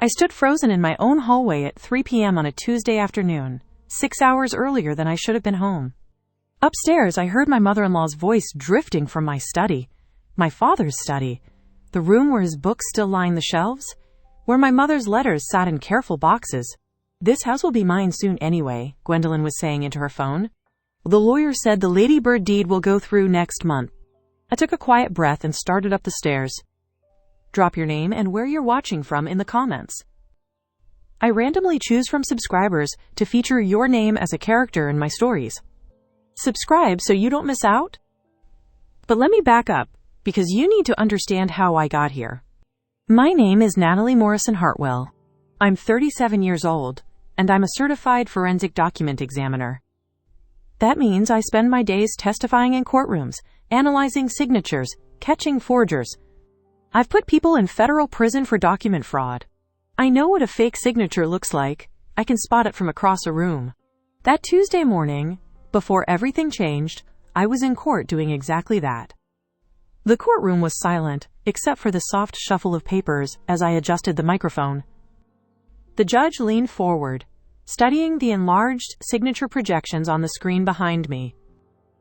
I stood frozen in my own hallway at 3 p.m. on a Tuesday afternoon, 6 hours earlier than I should have been home. Upstairs, I heard my mother-in-law's voice drifting from my study, my father's study, the room where his books still lined the shelves, where my mother's letters sat in careful boxes. "This house will be mine soon anyway," Gwendolyn was saying into her phone. "The lawyer said the Lady Bird deed will go through next month." I took a quiet breath and started up the stairs. Drop your name and where you're watching from in the comments. I randomly choose from subscribers to feature your name as a character in my stories. Subscribe so you don't miss out. But let me back up, because you need to understand how I got here. My name is Natalie Morrison Hartwell. I'm 37 years old, and I'm a certified forensic document examiner. That means I spend my days testifying in courtrooms, analyzing signatures, catching forgers. I've put people in federal prison for document fraud. I know what a fake signature looks like. I can spot it from across a room. That Tuesday morning, before everything changed, I was in court doing exactly that. The courtroom was silent, except for the soft shuffle of papers as I adjusted the microphone. The judge leaned forward, studying the enlarged signature projections on the screen behind me.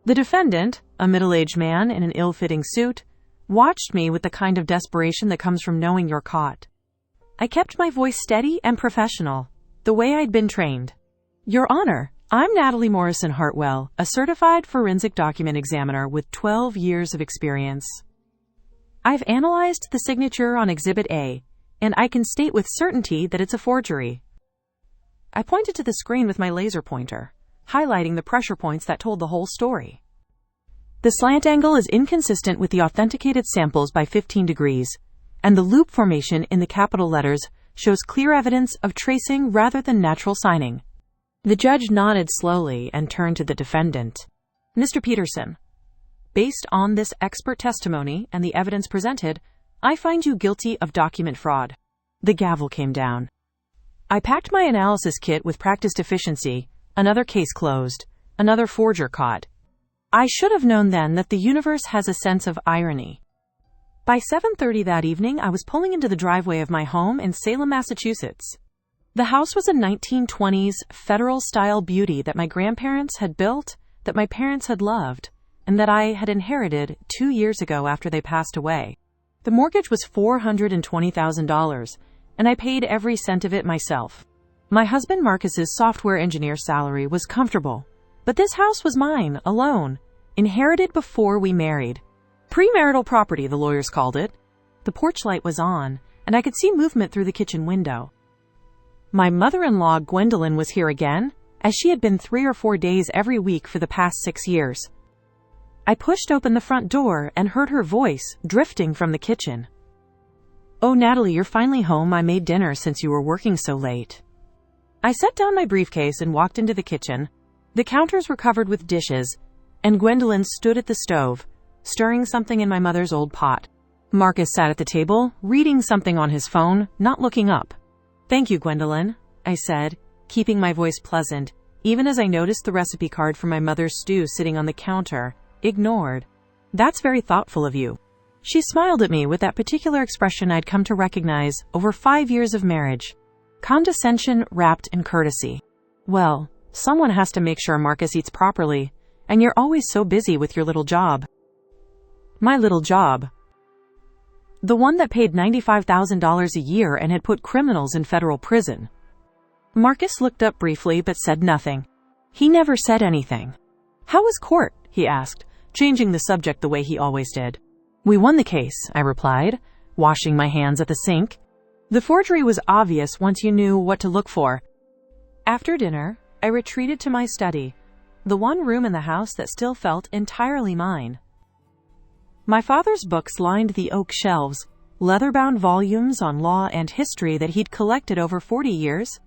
The defendant, a middle-aged man in an ill-fitting suit, watched me with the kind of desperation that comes from knowing you're caught. I kept my voice steady and professional, the way I'd been trained. "Your Honor, I'm Natalie Morrison Hartwell, a certified forensic document examiner with 12 years of experience. I've analyzed the signature on Exhibit A, and I can state with certainty that it's a forgery." I pointed to the screen with my laser pointer, highlighting the pressure points that told the whole story. "The slant angle is inconsistent with the authenticated samples by 15 degrees, and the loop formation in the capital letters shows clear evidence of tracing rather than natural signing." The judge nodded slowly and turned to the defendant. "Mr. Peterson, based on this expert testimony and the evidence presented, I find you guilty of document fraud." The gavel came down. I packed my analysis kit with practiced efficiency. Another case closed. Another forger caught. I should have known then that the universe has a sense of irony. By 7:30 that evening, I was pulling into the driveway of my home in Salem, Massachusetts. The house was a 1920s federal-style beauty that my grandparents had built, that my parents had loved, and that I had inherited 2 years ago after they passed away. The mortgage was $420,000, and I paid every cent of it myself. My husband Marcus's software engineer salary was comfortable, but this house was mine, alone, inherited before we married. Premarital property, the lawyers called it. The porch light was on, and I could see movement through the kitchen window. My mother-in-law, Gwendolyn, was here again, as she had been 3 or 4 days every week for the past 6 years. I pushed open the front door and heard her voice drifting from the kitchen. "Oh, Natalie, you're finally home. I made dinner since you were working so late." I set down my briefcase and walked into the kitchen. The counters were covered with dishes, and Gwendolyn stood at the stove, stirring something in my mother's old pot. Marcus sat at the table, reading something on his phone, not looking up. "Thank you, Gwendolyn," I said, keeping my voice pleasant, even as I noticed the recipe card for my mother's stew sitting on the counter, ignored. "That's very thoughtful of you." She smiled at me with that particular expression I'd come to recognize over 5 years of marriage. Condescension wrapped in courtesy. "Well, someone has to make sure Marcus eats properly, and you're always so busy with your little job." My little job. The one that paid $95,000 a year and had put criminals in federal prison. Marcus looked up briefly but said nothing. He never said anything. "How was court?" he asked, changing the subject the way he always did. "We won the case," I replied, washing my hands at the sink. The forgery was obvious once you knew what to look for. After dinner, I retreated to my study, the one room in the house that still felt entirely mine. My father's books lined the oak shelves, leather-bound volumes on law and history that he'd collected over 40 years.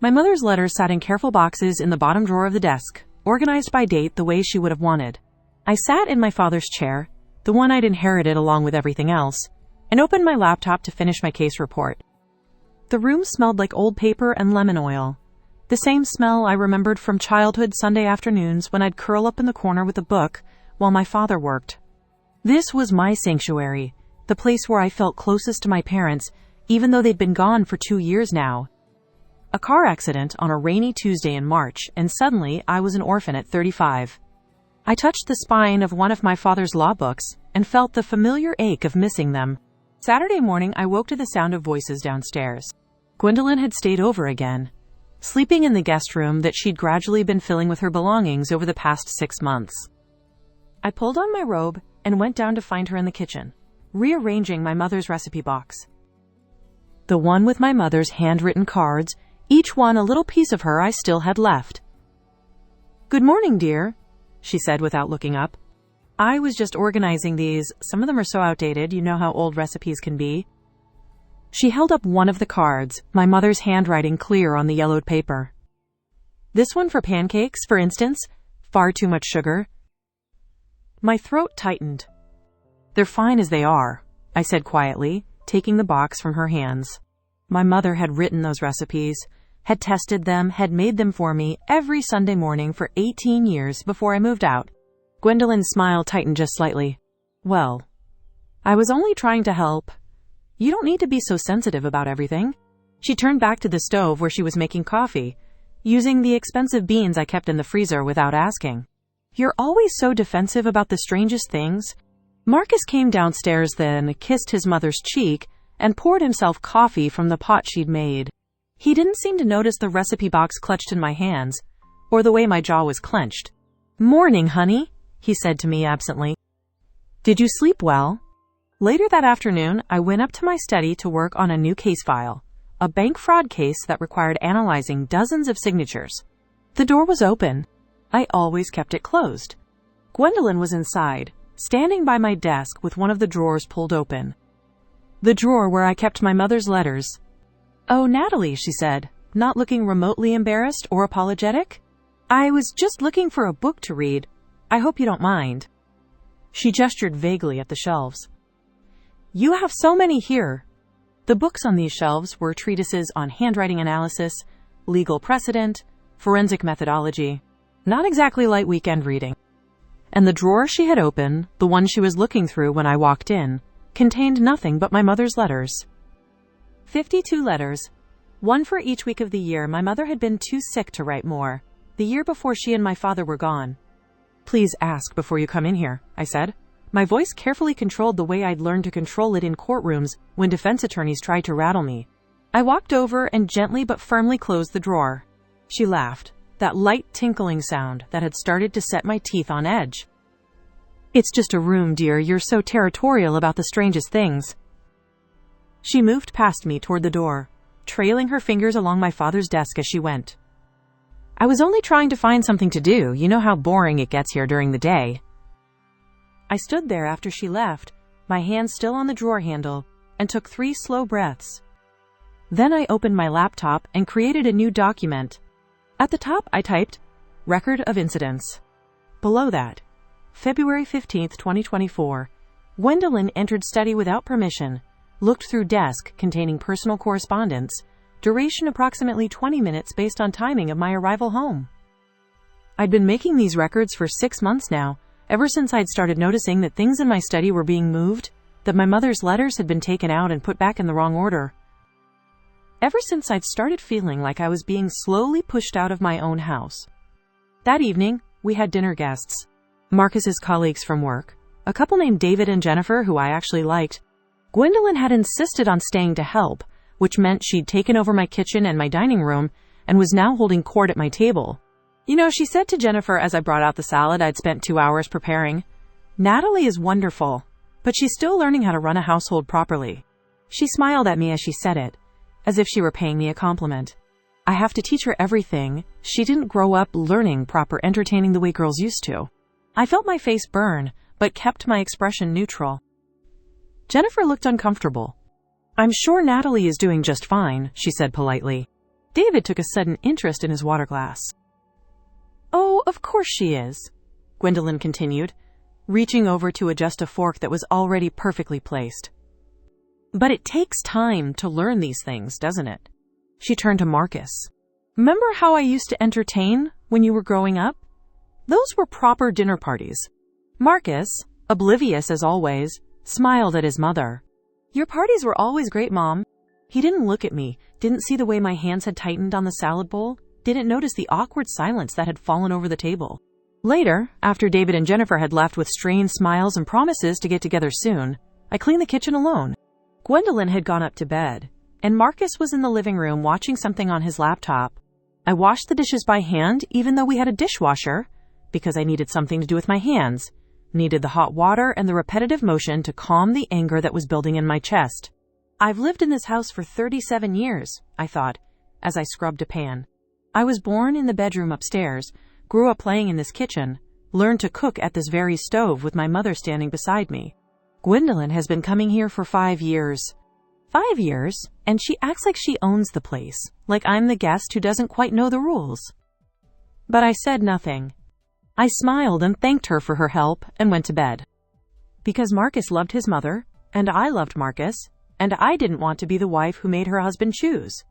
My mother's letters sat in careful boxes in the bottom drawer of the desk, organized by date the way she would have wanted. I sat in my father's chair, the one I'd inherited along with everything else, and opened my laptop to finish my case report. The room smelled like old paper and lemon oil, the same smell I remembered from childhood Sunday afternoons when I'd curl up in the corner with a book while my father worked. This was my sanctuary, the place where I felt closest to my parents, even though they'd been gone for 2 years now. A car accident on a rainy Tuesday in March, and suddenly I was an orphan at 35. I touched the spine of one of my father's law books and felt the familiar ache of missing them. Saturday morning, I woke to the sound of voices downstairs. Gwendolyn had stayed over again, sleeping in the guest room that she'd gradually been filling with her belongings over the past 6 months. I pulled on my robe and went down to find her in the kitchen, rearranging my mother's recipe box. The one with my mother's handwritten cards, each one a little piece of her I still had left. "Good morning, dear," she said without looking up. "I was just organizing these. Some of them are so outdated, you know how old recipes can be." She held up one of the cards, my mother's handwriting clear on the yellowed paper. "This one for pancakes, for instance? Far too much sugar." My throat tightened. "They're fine as they are," I said quietly, taking the box from her hands. My mother had written those recipes, had tested them, had made them for me every Sunday morning for 18 years before I moved out. Gwendolyn's smile tightened just slightly. "Well, I was only trying to help. You don't need to be so sensitive about everything." She turned back to the stove where she was making coffee, using the expensive beans I kept in the freezer without asking. "You're always so defensive about the strangest things." Marcus came downstairs then, kissed his mother's cheek, and poured himself coffee from the pot she'd made. He didn't seem to notice the recipe box clutched in my hands, or the way my jaw was clenched. "Morning, honey," he said to me absently. "Did you sleep well?" Later that afternoon, I went up to my study to work on a new case file, a bank fraud case that required analyzing dozens of signatures. The door was open. I always kept it closed. Gwendolyn was inside, standing by my desk with one of the drawers pulled open. The drawer where I kept my mother's letters. "Oh, Natalie," she said, not looking remotely embarrassed or apologetic. "I was just looking for a book to read. I hope you don't mind." She gestured vaguely at the shelves. "You have so many here." The books on these shelves were treatises on handwriting analysis, legal precedent, forensic methodology. Not exactly light weekend reading. And the drawer she had opened, the one she was looking through when I walked in, contained nothing but my mother's letters. 52 letters. One for each week of the year. My mother had been too sick to write more, the year before she and my father were gone. "Please ask before you come in here," I said. My voice carefully controlled the way I'd learned to control it in courtrooms when defense attorneys tried to rattle me. I walked over and gently but firmly closed the drawer. She laughed, that light tinkling sound that had started to set my teeth on edge. "It's just a room, dear. You're so territorial about the strangest things." She moved past me toward the door, trailing her fingers along my father's desk as she went. "I was only trying to find something to do. You know how boring it gets here during the day." I stood there after she left, my hand still on the drawer handle, and took 3 slow breaths. Then I opened my laptop and created a new document. At the top, I typed, "Record of Incidents." Below that, February 15th, 2024, Gwendolyn entered study without permission, looked through desk containing personal correspondence, duration approximately 20 minutes based on timing of my arrival home. I'd been making these records for 6 months now, ever since I'd started noticing that things in my study were being moved, that my mother's letters had been taken out and put back in the wrong order. Ever since I'd started feeling like I was being slowly pushed out of my own house. That evening, we had dinner guests. Marcus's colleagues from work, a couple named David and Jennifer who I actually liked. Gwendolyn had insisted on staying to help, which meant she'd taken over my kitchen and my dining room and was now holding court at my table. "You know," she said to Jennifer as I brought out the salad I'd spent 2 hours preparing, "Natalie is wonderful, but she's still learning how to run a household properly." She smiled at me as she said it, as if she were paying me a compliment. I have to teach her everything. She didn't grow up learning proper entertaining the way girls used to. I felt my face burn, but kept my expression neutral. Jennifer looked uncomfortable. "I'm sure Natalie is doing just fine," she said politely. David took a sudden interest in his water glass. "Oh, of course she is," Gwendolyn continued, reaching over to adjust a fork that was already perfectly placed. "But it takes time to learn these things, doesn't it?" She turned to Marcus. "Remember how I used to entertain when you were growing up? Those were proper dinner parties." Marcus, oblivious as always, smiled at his mother. "Your parties were always great, Mom. He didn't look at me, didn't see the way my hands had tightened on the salad bowl, didn't notice the awkward silence that had fallen over the table. Later, after David and Jennifer had left with strained smiles and promises to get together soon, I cleaned the kitchen alone. Gwendolyn had gone up to bed, and Marcus was in the living room watching something on his laptop. I washed the dishes by hand even though we had a dishwasher, because I needed something to do with my hands, needed the hot water and the repetitive motion to calm the anger that was building in my chest. I've lived in this house for 37 years, I thought, as I scrubbed a pan. I was born in the bedroom upstairs, grew up playing in this kitchen, learned to cook at this very stove with my mother standing beside me. Gwendolyn has been coming here for 5 years. 5 years, and she acts like she owns the place, like I'm the guest who doesn't quite know the rules. But I said nothing. I smiled and thanked her for her help and went to bed. Because Marcus loved his mother, and I loved Marcus, and I didn't want to be the wife who made her husband choose.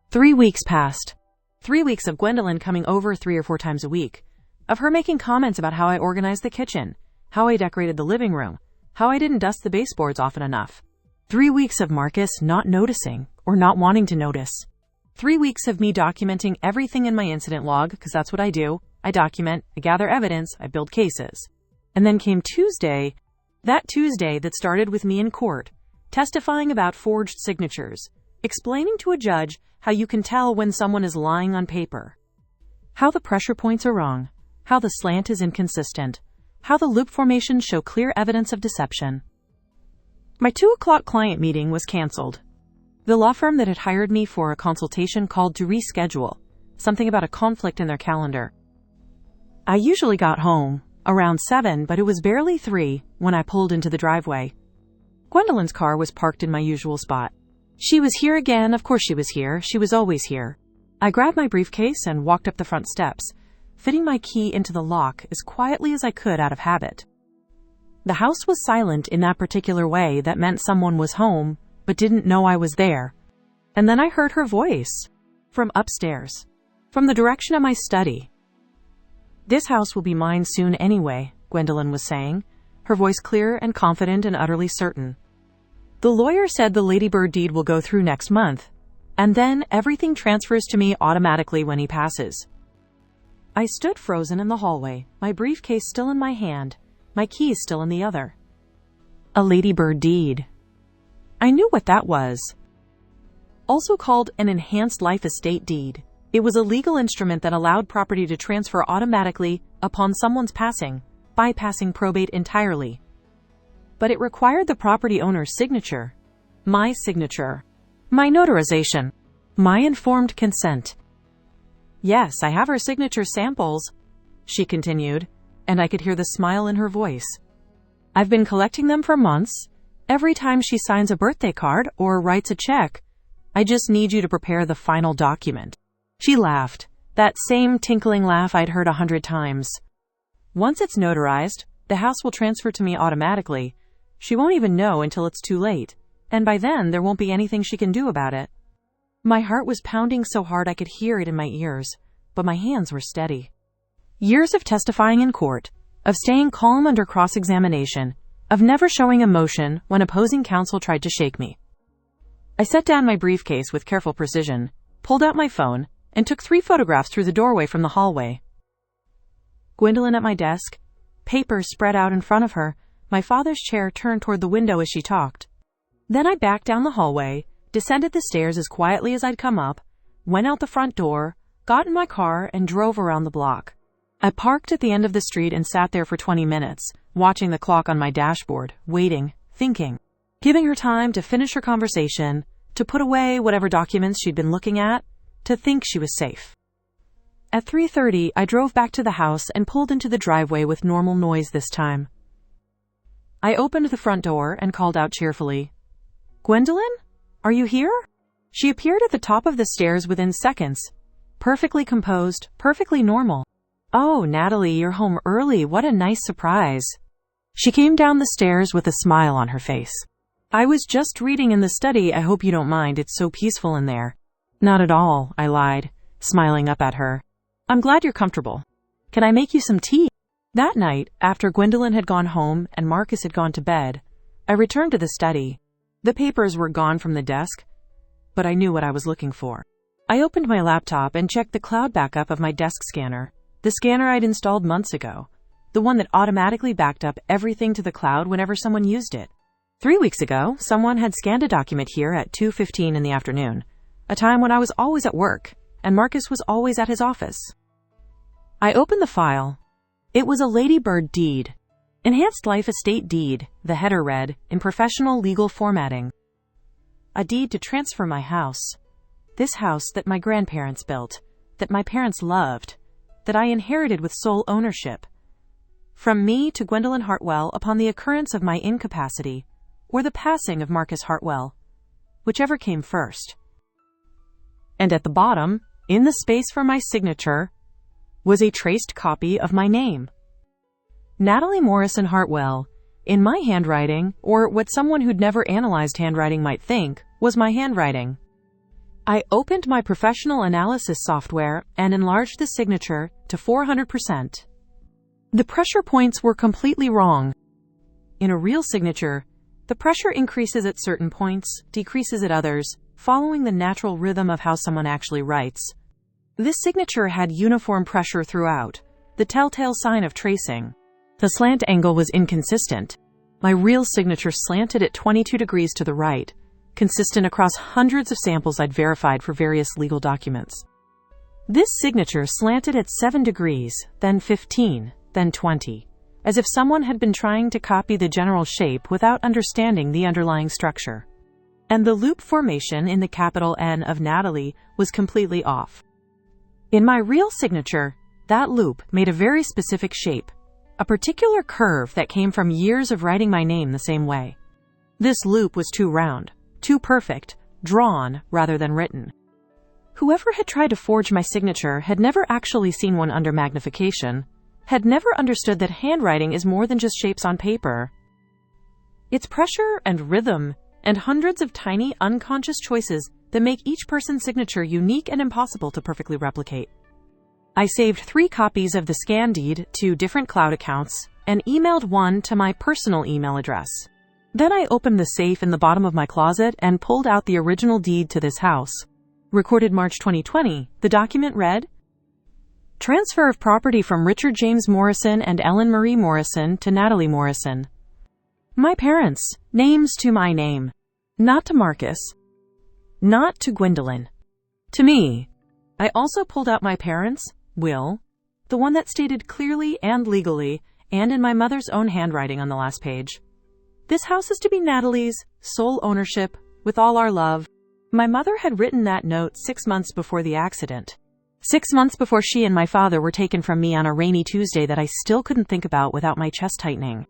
3 weeks passed. 3 weeks of Gwendolyn coming over 3 or 4 times a week, of her making comments about how I organized the kitchen, how I decorated the living room, how I didn't dust the baseboards often enough. 3 weeks of Marcus not noticing or not wanting to notice. 3 weeks of me documenting everything in my incident log, because that's what I do. I document, I gather evidence, I build cases. And then came Tuesday, that Tuesday that started with me in court, testifying about forged signatures, explaining to a judge how you can tell when someone is lying on paper, how the pressure points are wrong, how the slant is inconsistent, how the loop formations show clear evidence of deception. My 2 o'clock client meeting was canceled. The law firm that had hired me for a consultation called to reschedule, something about a conflict in their calendar. I usually got home around 7, but it was barely 3 when I pulled into the driveway. Gwendolyn's car was parked in my usual spot. She was here again, of course she was here, she was always here. I grabbed my briefcase and walked up the front steps, fitting my key into the lock as quietly as I could out of habit. The house was silent in that particular way that meant someone was home, but didn't know I was there. And then I heard her voice. From upstairs. From the direction of my study. "This house will be mine soon anyway," Gwendolyn was saying, her voice clear and confident and utterly certain. "The lawyer said the Ladybird deed will go through next month, and then everything transfers to me automatically when he passes." I stood frozen in the hallway, my briefcase still in my hand, my keys still in the other. A Ladybird deed. I knew what that was. Also called an enhanced life estate deed. It was a legal instrument that allowed property to transfer automatically upon someone's passing, bypassing probate entirely. But it required the property owner's signature, my signature, my notarization, my informed consent. "Yes, I have her signature samples," she continued, and I could hear the smile in her voice. "I've been collecting them for months. Every time she signs a birthday card or writes a check, I just need you to prepare the final document." She laughed, that same tinkling laugh I'd heard 100 times. "Once it's notarized, the house will transfer to me automatically. She won't even know until it's too late, and by then there won't be anything she can do about it." My heart was pounding so hard I could hear it in my ears, but my hands were steady. Years of testifying in court, of staying calm under cross-examination, of never showing emotion when opposing counsel tried to shake me. I set down my briefcase with careful precision, pulled out my phone, and took 3 photographs through the doorway from the hallway. Gwendolyn at my desk, papers spread out in front of her, my father's chair turned toward the window as she talked. Then I backed down the hallway, descended the stairs as quietly as I'd come up, went out the front door, got in my car, and drove around the block. I parked at the end of the street and sat there for 20 minutes, watching the clock on my dashboard, waiting, thinking, giving her time to finish her conversation, to put away whatever documents she'd been looking at, to think she was safe. At 3:30, I drove back to the house and pulled into the driveway with normal noise this time. I opened the front door and called out cheerfully, "Gwendolyn? Are you here?" She appeared at the top of the stairs within seconds, perfectly composed, perfectly normal. "Oh, Natalie, you're home early. What a nice surprise." She came down the stairs with a smile on her face. "I was just reading in the study. I hope you don't mind. It's so peaceful in there." "Not at all," I lied, smiling up at her. "I'm glad you're comfortable. Can I make you some tea?" That night, after Gwendolyn had gone home and Marcus had gone to bed, I returned to the study. The papers were gone from the desk. but I knew what I was looking for. I opened my laptop and checked the cloud backup of my desk scanner, the scanner I'd installed months ago, the one that automatically backed up everything to the cloud whenever someone used it. 3 weeks ago, someone had scanned a document here at 2:15 in the afternoon, a time when I was always at work, and Marcus was always at his office. I opened the file. It was a Ladybird deed. Enhanced Life Estate Deed, the header read, in professional legal formatting. A deed to transfer my house. This house that my grandparents built, that my parents loved, that I inherited with sole ownership. From me to Gwendolyn Hartwell upon the occurrence of my incapacity, or the passing of Marcus Hartwell, whichever came first. And at the bottom, in the space for my signature, was a traced copy of my name. Natalie Morrison Hartwell, in my handwriting, or what someone who'd never analyzed handwriting might think, was my handwriting. I opened my professional analysis software and enlarged the signature to 400%. The pressure points were completely wrong. In a real signature, the pressure increases at certain points, decreases at others, following the natural rhythm of how someone actually writes. This signature had uniform pressure throughout, the telltale sign of tracing. The slant angle was inconsistent. My real signature slanted at 22 degrees to the right, consistent across hundreds of samples I'd verified for various legal documents. This signature slanted at 7 degrees, then 15, then 20. As if someone had been trying to copy the general shape without understanding the underlying structure. And the loop formation in the capital N of Natalie was completely off. In my real signature, that loop made a very specific shape, a particular curve that came from years of writing my name the same way. This loop was too round, too perfect, drawn rather than written. Whoever had tried to forge my signature had never actually seen one under magnification, had never understood that handwriting is more than just shapes on paper. It's pressure and rhythm and hundreds of tiny unconscious choices that make each person's signature unique and impossible to perfectly replicate. I saved 3 copies of the scan deed to different cloud accounts and emailed one to my personal email address. Then I opened the safe in the bottom of my closet and pulled out the original deed to this house. Recorded March 2020, the document read, Transfer of property from Richard James Morrison and Ellen Marie Morrison to Natalie Morrison. My parents, names to my name. Not to Marcus. Not to Gwendolyn. To me. I also pulled out my parents' will, the one that stated clearly and legally, and in my mother's own handwriting on the last page. This house is to be Natalie's, sole ownership, with all our love. My mother had written that note 6 months before the accident. 6 months before she and my father were taken from me on a rainy Tuesday that I still couldn't think about without my chest tightening.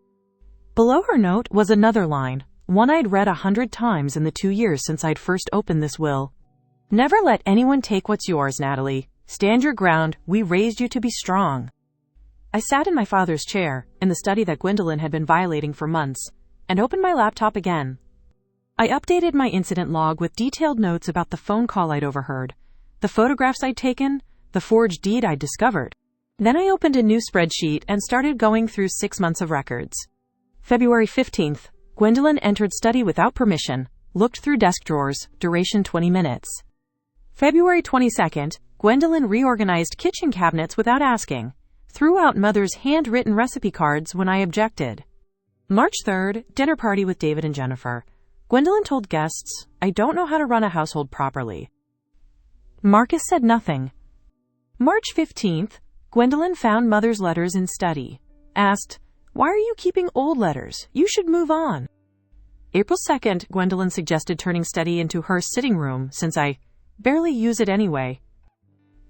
Below her note was another line, one I'd read 100 times in the 2 years since I'd first opened this will. Never let anyone take what's yours, Natalie. Stand your ground. We raised you to be strong. I sat in my father's chair, in the study that Gwendolyn had been violating for months, and opened my laptop again. I updated my incident log with detailed notes about the phone call I'd overheard, the photographs I'd taken, the forged deed I'd discovered. Then I opened a new spreadsheet and started going through 6 months of records. February 15th, Gwendolyn entered study without permission, looked through desk drawers, duration 20 minutes. February 22nd, Gwendolyn reorganized kitchen cabinets without asking, threw out mother's handwritten recipe cards when I objected. March 3rd, dinner party with David and Jennifer. Gwendolyn told guests, I don't know how to run a household properly. Marcus said nothing. March 15th, Gwendolyn found mother's letters in study. Asked, why are you keeping old letters? You should move on. April 2nd, Gwendolyn suggested turning study into her sitting room since I barely use it anyway.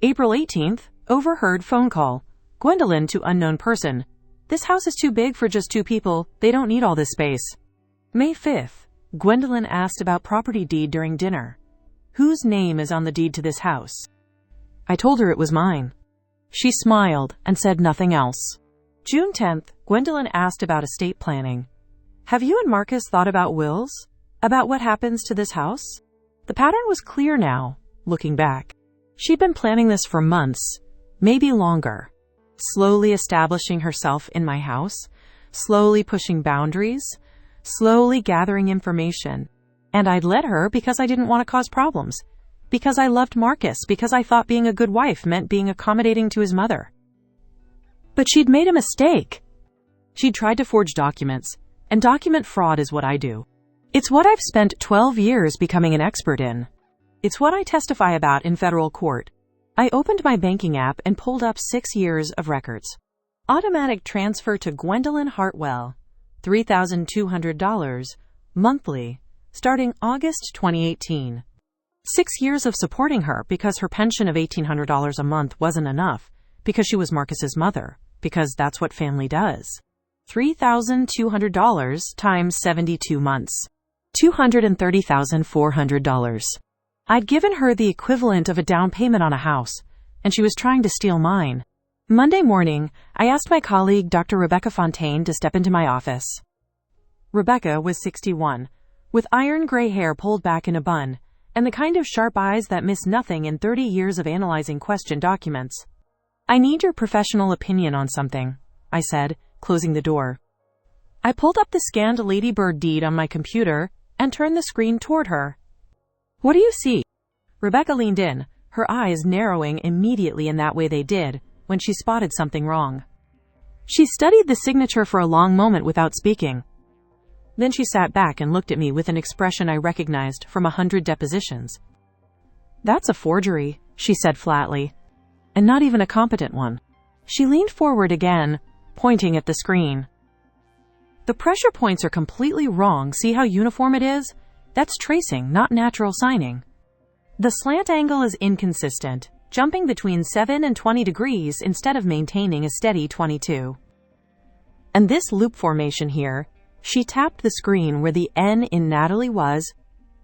April 18th, overheard phone call. Gwendolyn to unknown person. This house is too big for just 2 people. They don't need all this space. May 5th, Gwendolyn asked about property deed during dinner. Whose name is on the deed to this house? I told her it was mine. She smiled and said nothing else. June 10th, Gwendolyn asked about estate planning. Have you and Marcus thought about wills? About what happens to this house? The pattern was clear now, looking back. She'd been planning this for months, maybe longer. Slowly establishing herself in my house, slowly pushing boundaries, slowly gathering information. And I'd let her because I didn't want to cause problems. Because I loved Marcus, because I thought being a good wife meant being accommodating to his mother. But she'd made a mistake. She'd tried to forge documents, and document fraud is what I do. It's what I've spent 12 years becoming an expert in. It's what I testify about in federal court. I opened my banking app and pulled up 6 years of records. Automatic transfer to Gwendolyn Hartwell, $3,200, monthly, starting August 2018. 6 years of supporting her because her pension of $1,800 a month wasn't enough, because she was Marcus's mother, because that's what family does. $3,200 times 72 months. $230,400. I'd given her the equivalent of a down payment on a house, and she was trying to steal mine. Monday morning, I asked my colleague, Dr. Rebecca Fontaine, to step into my office. Rebecca was 61, with iron gray hair pulled back in a bun, and the kind of sharp eyes that miss nothing in 30 years of analyzing question documents. I need your professional opinion on something, I said, closing the door. I pulled up the scanned Ladybird deed on my computer and turned the screen toward her. What do you see? Rebecca leaned in, her eyes narrowing immediately in that way they did when she spotted something wrong. She studied the signature for a long moment without speaking. Then she sat back and looked at me with an expression I recognized from 100 depositions. That's a forgery, she said flatly. And not even a competent one. She leaned forward again, pointing at the screen. The pressure points are completely wrong. See how uniform it is? That's tracing, not natural signing. The slant angle is inconsistent, jumping between 7 and 20 degrees instead of maintaining a steady 22. And this loop formation here, she tapped the screen where the N in Natalie was.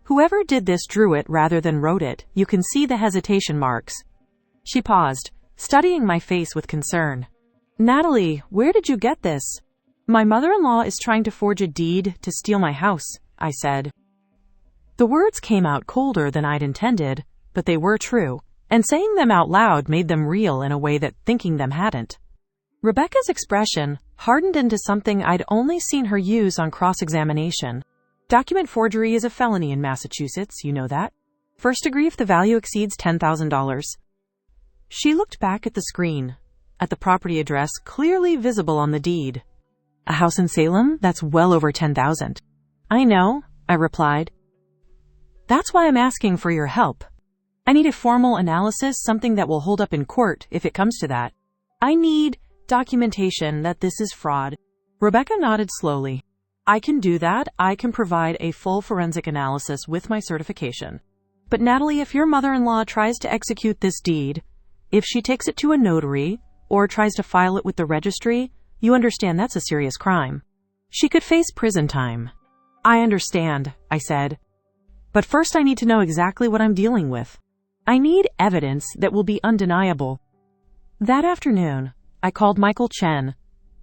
Whoever did this drew it rather than wrote it. You can see the hesitation marks. She paused, studying my face with concern. Natalie, where did you get this? My mother-in-law is trying to forge a deed to steal my house, I said. The words came out colder than I'd intended, but they were true, and saying them out loud made them real in a way that thinking them hadn't. Rebecca's expression hardened into something I'd only seen her use on cross-examination. Document forgery is a felony in Massachusetts, you know that. First degree if the value exceeds $10,000. She looked back at the screen, at the property address clearly visible on the deed. A house in Salem? That's well over $10,000. I know, I replied. That's why I'm asking for your help. I need a formal analysis, something that will hold up in court if it comes to that. I need documentation that this is fraud. Rebecca nodded slowly. I can do that. I can provide a full forensic analysis with my certification. But Natalie, if your mother-in-law tries to execute this deed, if she takes it to a notary or tries to file it with the registry, you understand that's a serious crime. She could face prison time. I understand, I said. But first I need to know exactly what I'm dealing with. I need evidence that will be undeniable. That afternoon, I called Michael Chen,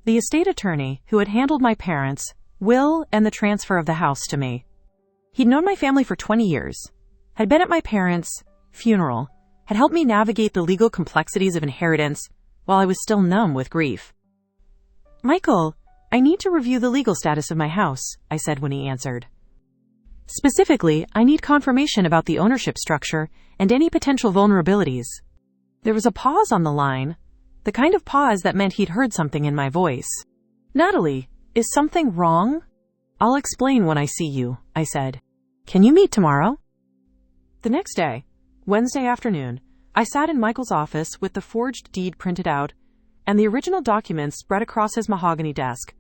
the estate attorney who had handled my parents' will and the transfer of the house to me. He'd known my family for 20 years, had been at my parents' funeral, had helped me navigate the legal complexities of inheritance while I was still numb with grief. Michael, I need to review the legal status of my house, I said when he answered. Specifically, I need confirmation about the ownership structure and any potential vulnerabilities. There was a pause on the line, the kind of pause that meant he'd heard something in my voice. Natalie, is something wrong? I'll explain when I see you, I said. Can you meet tomorrow? The next day, Wednesday afternoon, I sat in Michael's office with the forged deed printed out and the original documents spread across his mahogany desk.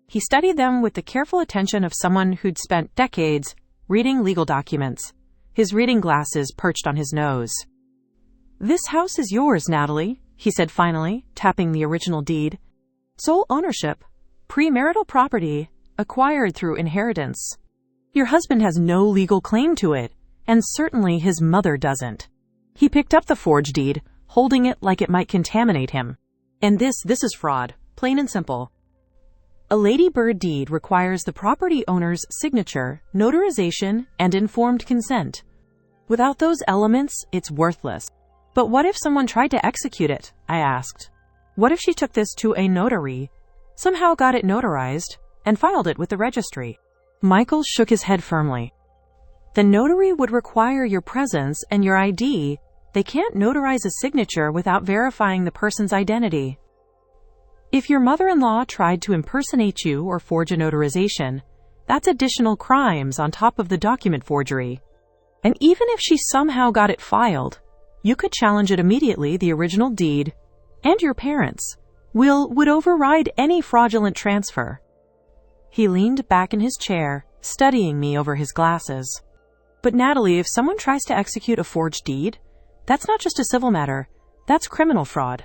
He studied them with the careful attention of someone who'd spent decades reading legal documents, his reading glasses perched on his nose. This house is yours, Natalie, he said finally, tapping the original deed. Sole ownership, premarital property, acquired through inheritance. Your husband has no legal claim to it, and certainly his mother doesn't. He picked up the forged deed, holding it like it might contaminate him. And this is fraud, plain and simple. A Ladybird deed requires the property owner's signature, notarization, and informed consent. Without those elements, it's worthless. But what if someone tried to execute it? I asked. What if she took this to a notary, somehow got it notarized, and filed it with the registry? Michael shook his head firmly. The notary would require your presence and your ID. They can't notarize a signature without verifying the person's identity. If your mother-in-law tried to impersonate you or forge a notarization, that's additional crimes on top of the document forgery. And even if she somehow got it filed, you could challenge it immediately. The original deed and your parents' will would override any fraudulent transfer. He leaned back in his chair, studying me over his glasses. But Natalie, if someone tries to execute a forged deed, that's not just a civil matter, that's criminal fraud.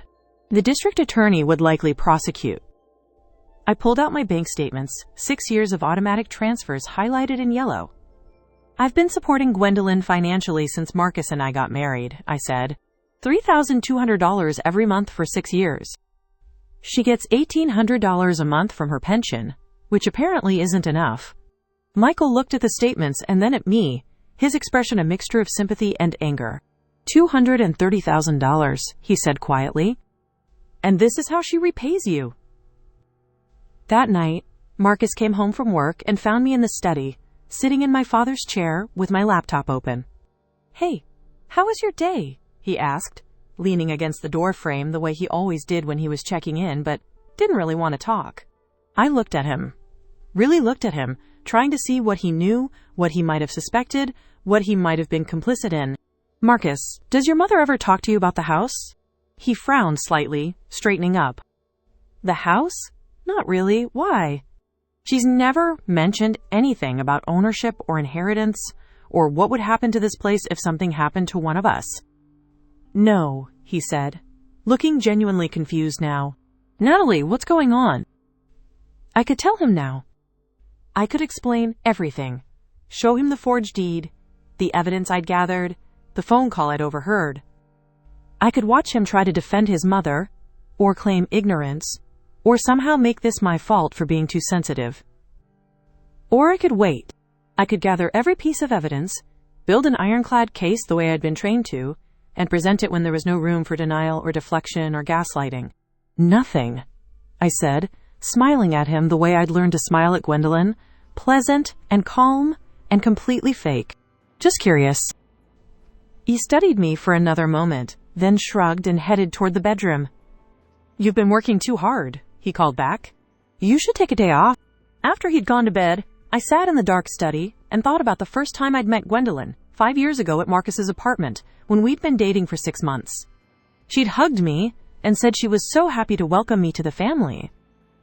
The district attorney would likely prosecute. I pulled out my bank statements, 6 years of automatic transfers highlighted in yellow. I've been supporting Gwendolyn financially since Marcus and I got married, I said. $3,200 every month for 6 years. She gets $1,800 a month from her pension, which apparently isn't enough. Michael looked at the statements and then at me, his expression a mixture of sympathy and anger. $230,000, he said quietly. And this is how she repays you. That night, Marcus came home from work and found me in the study, sitting in my father's chair with my laptop open. Hey, how was your day? He asked, leaning against the door frame the way he always did when he was checking in, but didn't really want to talk. I looked at him, really looked at him, trying to see what he knew, what he might have suspected, what he might have been complicit in. Marcus, does your mother ever talk to you about the house? He frowned slightly, straightening up. The house? Not really. Why? She's never mentioned anything about ownership or inheritance, or what would happen to this place if something happened to one of us. No, he said, looking genuinely confused now. Natalie, what's going on? I could tell him now. I could explain everything. Show him the forged deed, the evidence I'd gathered, the phone call I'd overheard. I could watch him try to defend his mother, or claim ignorance, or somehow make this my fault for being too sensitive. Or I could wait. I could gather every piece of evidence, build an ironclad case the way I'd been trained to, and present it when there was no room for denial or deflection or gaslighting. Nothing, I said, smiling at him the way I'd learned to smile at Gwendolyn, pleasant and calm and completely fake. Just curious. He studied me for another moment, then shrugged and headed toward the bedroom. You've been working too hard, he called back. You should take a day off. After he'd gone to bed, I sat in the dark study and thought about the first time I'd met Gwendolyn, 5 years ago at Marcus's apartment, when we'd been dating for 6 months. She'd hugged me and said she was so happy to welcome me to the family.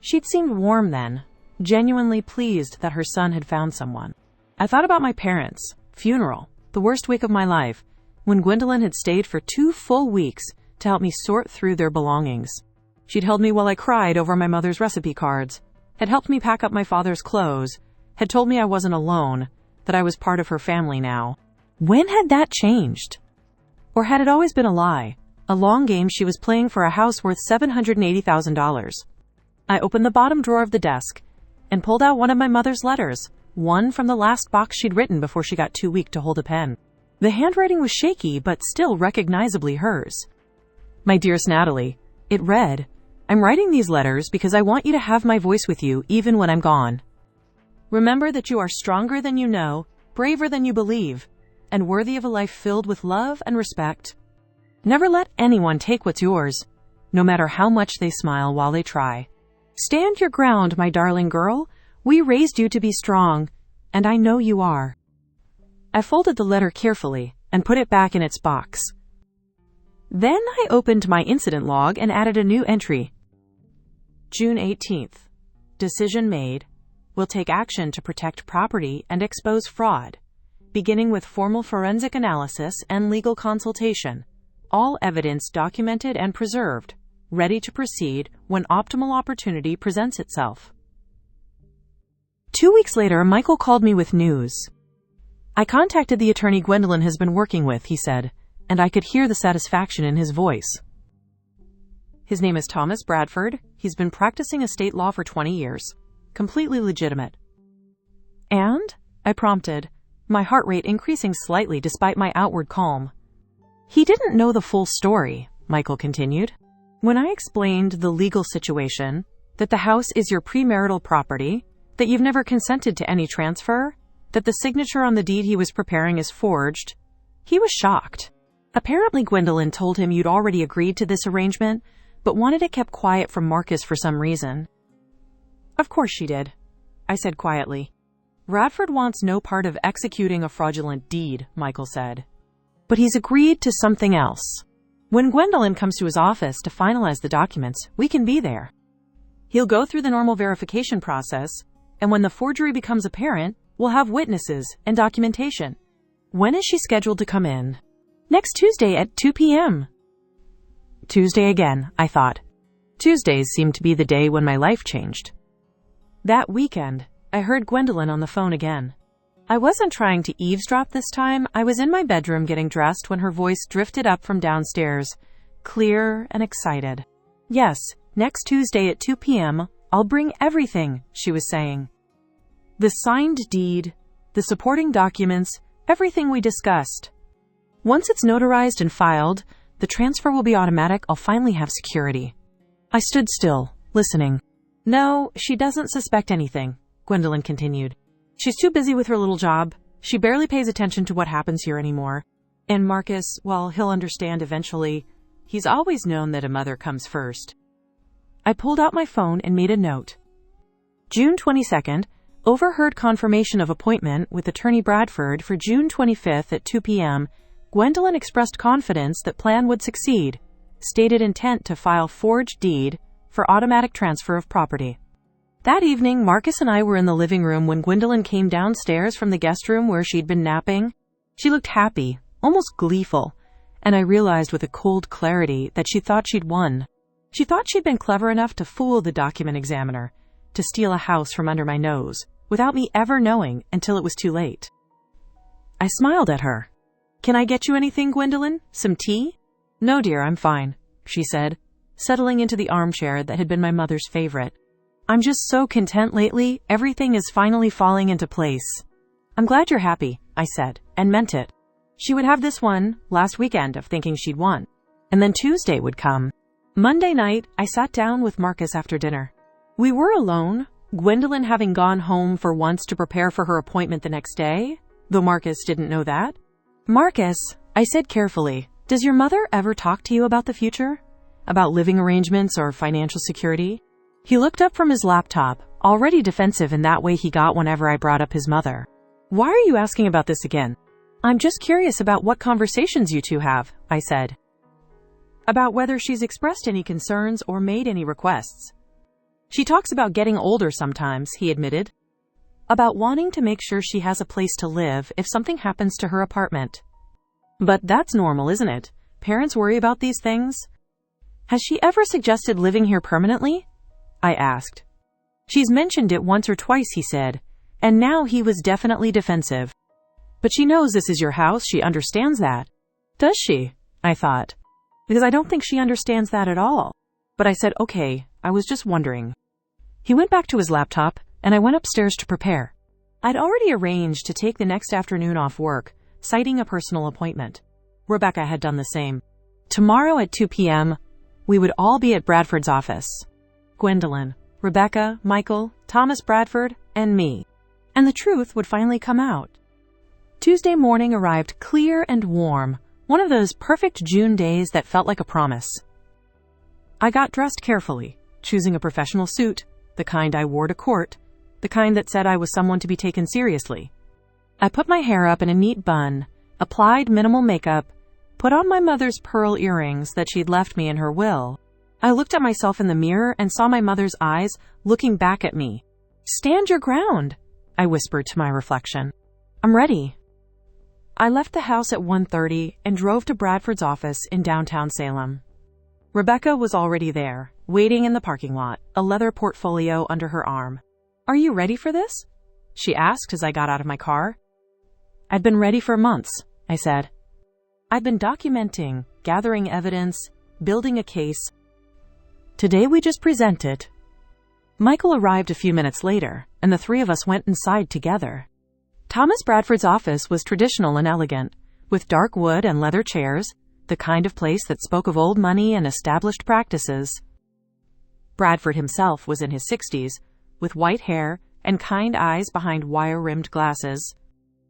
She'd seemed warm then, genuinely pleased that her son had found someone. I thought about my parents' funeral, the worst week of my life, when Gwendolyn had stayed for 2 full weeks to help me sort through their belongings. She'd held me while I cried over my mother's recipe cards, had helped me pack up my father's clothes, had told me I wasn't alone, that I was part of her family now. When had that changed? Or had it always been a lie, a long game she was playing for a house worth $780,000? I opened the bottom drawer of the desk and pulled out one of my mother's letters, one from the last box she'd written before she got too weak to hold a pen. The handwriting was shaky, but still recognizably hers. My dearest Natalie, it read, I'm writing these letters because I want you to have my voice with you even when I'm gone. Remember that you are stronger than you know, braver than you believe, and worthy of a life filled with love and respect. Never let anyone take what's yours, no matter how much they smile while they try. Stand your ground, my darling girl. We raised you to be strong, and I know you are. I folded the letter carefully and put it back in its box. Then I opened my incident log and added a new entry. June 18th. Decision made. Will take action to protect property and expose fraud, beginning with formal forensic analysis and legal consultation. All evidence documented and preserved, ready to proceed when optimal opportunity presents itself. 2 weeks later, Michael called me with news. I contacted the attorney Gwendolyn has been working with, he said, and I could hear the satisfaction in his voice. His name is Thomas Bradford. He's been practicing estate law for 20 years. Completely legitimate. And? I prompted, my heart rate increasing slightly despite my outward calm. He didn't know the full story, Michael continued. When I explained the legal situation, that the house is your premarital property, that you've never consented to any transfer, that the signature on the deed he was preparing is forged. He was shocked. Apparently Gwendolyn told him you'd already agreed to this arrangement, but wanted it kept quiet from Marcus for some reason. Of course she did, I said quietly. Bradford wants no part of executing a fraudulent deed, Michael said. But he's agreed to something else. When Gwendolyn comes to his office to finalize the documents, we can be there. He'll go through the normal verification process, and when the forgery becomes apparent, we'll have witnesses and documentation. When is she scheduled to come in? Next Tuesday at 2 p.m. Tuesday again, I thought. Tuesdays seemed to be the day when my life changed. That weekend, I heard Gwendolyn on the phone again. I wasn't trying to eavesdrop this time. I was in my bedroom getting dressed when her voice drifted up from downstairs, clear and excited. Yes, next Tuesday at 2 p.m., I'll bring everything, she was saying. The signed deed, the supporting documents, everything we discussed. Once it's notarized and filed, the transfer will be automatic. I'll finally have security. I stood still, listening. No, she doesn't suspect anything, Gwendolyn continued. She's too busy with her little job. She barely pays attention to what happens here anymore. And Marcus, well, he'll understand eventually. He's always known that a mother comes first. I pulled out my phone and made a note. June 22nd, overheard confirmation of appointment with Attorney Bradford for June 25th at 2 p.m. Gwendolyn expressed confidence that plan would succeed, stated intent to file forged deed for automatic transfer of property. That evening, Marcus and I were in the living room when Gwendolyn came downstairs from the guest room where she'd been napping. She looked happy, almost gleeful, and I realized with a cold clarity that she thought she'd won. She thought she'd been clever enough to fool the document examiner, to steal a house from under my nose, without me ever knowing until it was too late. I smiled at her. Can I get you anything, Gwendolyn? Some tea? No, dear, I'm fine, she said, settling into the armchair that had been my mother's favorite. I'm just so content lately, everything is finally falling into place. I'm glad you're happy, I said, and meant it. She would have this one, last weekend, of thinking she'd won. And then Tuesday would come. Monday night, I sat down with Marcus after dinner. We were alone, Gwendolyn having gone home for once to prepare for her appointment the next day, though Marcus didn't know that. Marcus, I said carefully, does your mother ever talk to you about the future? About living arrangements or financial security? He looked up from his laptop, already defensive in that way he got whenever I brought up his mother. Why are you asking about this again? I'm just curious about what conversations you two have, I said. About whether she's expressed any concerns or made any requests. She talks about getting older sometimes, he admitted. About wanting to make sure she has a place to live if something happens to her apartment. But that's normal, isn't it? Parents worry about these things. Has she ever suggested living here permanently? I asked. She's mentioned it once or twice, he said, and now he was definitely defensive. But she knows this is your house, she understands that. Does she? I thought. Because I don't think she understands that at all. But I said, okay, I was just wondering. He went back to his laptop, and I went upstairs to prepare. I'd already arranged to take the next afternoon off work, citing a personal appointment. Rebecca had done the same. Tomorrow at 2 p.m., we would all be at Bradford's office. Gwendolyn, Rebecca, Michael, Thomas Bradford, and me. And the truth would finally come out. Tuesday morning arrived clear and warm, one of those perfect June days that felt like a promise. I got dressed carefully, choosing a professional suit, the kind I wore to court, the kind that said I was someone to be taken seriously. I put my hair up in a neat bun, applied minimal makeup, put on my mother's pearl earrings that she'd left me in her will. I looked at myself in the mirror and saw my mother's eyes looking back at me. Stand your ground, I whispered to my reflection. I'm ready. I left the house at 1:30 and drove to Bradford's office in downtown Salem. Rebecca was already there, waiting in the parking lot, a leather portfolio under her arm. Are you ready for this? She asked as I got out of my car. I'd been ready for months, I said. I'd been documenting, gathering evidence, building a case. Today we just present it. Michael arrived a few minutes later, and the three of us went inside together. Thomas Bradford's office was traditional and elegant, with dark wood and leather chairs, the kind of place that spoke of old money and established practices. Bradford himself was in his 60s, with white hair and kind eyes behind wire-rimmed glasses,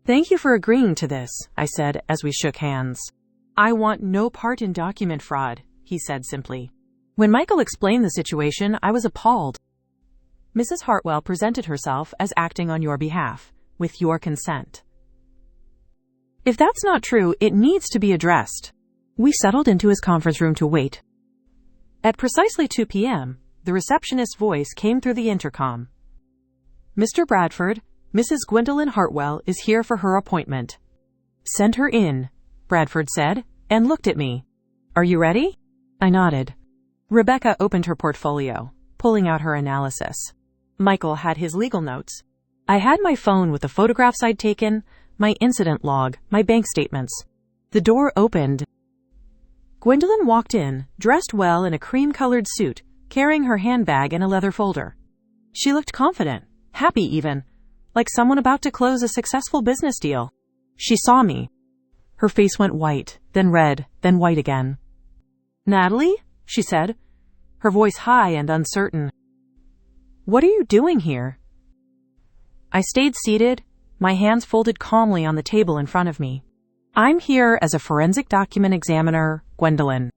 Thank you for agreeing to this, I said as we shook hands. I want no part in document fraud, he said simply. When Michael explained the situation, I was appalled. Mrs. Hartwell presented herself as acting on your behalf, with your consent. If that's not true, it needs to be addressed. We settled into his conference room to wait. At precisely 2 p.m., the receptionist's voice came through the intercom. Mr. Bradford, Mrs. Gwendolyn Hartwell is here for her appointment. Send her in, Bradford said, and looked at me. Are you ready? I nodded. Rebecca opened her portfolio, pulling out her analysis. Michael had his legal notes. I had my phone with the photographs I'd taken, my incident log, my bank statements. The door opened. Gwendolyn walked in, dressed well in a cream-colored suit, carrying her handbag and a leather folder. She looked confident, happy even, like someone about to close a successful business deal. She saw me. Her face went white, then red, then white again. Natalie? She said, her voice high and uncertain. What are you doing here? I stayed seated, my hands folded calmly on the table in front of me. I'm here as a forensic document examiner, Gwendolyn.